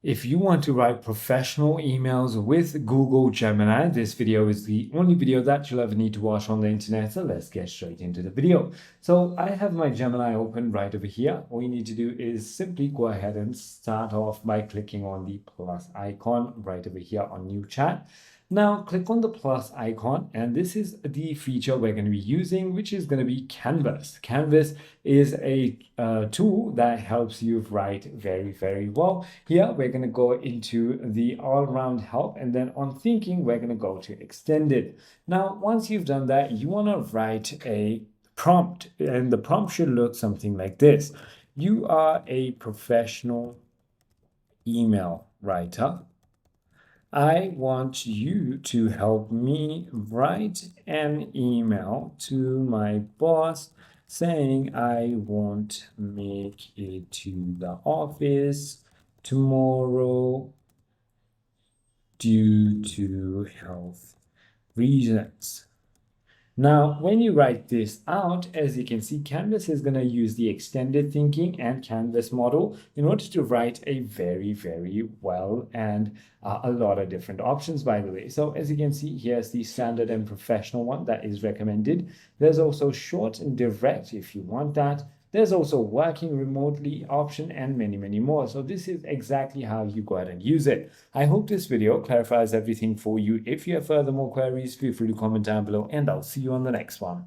If you want to write professional emails with Google Gemini, this video is the only video that you'll ever need to watch on the internet. So let's get straight into the video. So I have my Gemini open right over here. All you need to do is simply go ahead and start off by clicking on the plus icon right over here on New Chat. Now click on the plus icon, and this is the feature we're going to be using, which is going to be Canvas. Canvas is a tool that helps you write very, very well. Here we're going to go into the all-round help, and then on thinking we're going to go to extended. Now once you've done that, you want to write a prompt, and the prompt should look something like this. You are a professional email writer. I want you to help me write an email to my boss saying I won't make it to the office tomorrow due to health reasons. Now, when you write this out, as you can see, Canvas is going to use the extended thinking and Canvas model in order to write a very, very well and a lot of different options, by the way. So as you can see, here's the standard and professional one that is recommended. There's also short and direct if you want that. There's also working remotely option and many, many more. So this is exactly how you go ahead and use it. I hope this video clarifies everything for you. If you have further more queries, feel free to comment down below, and I'll see you on the next one.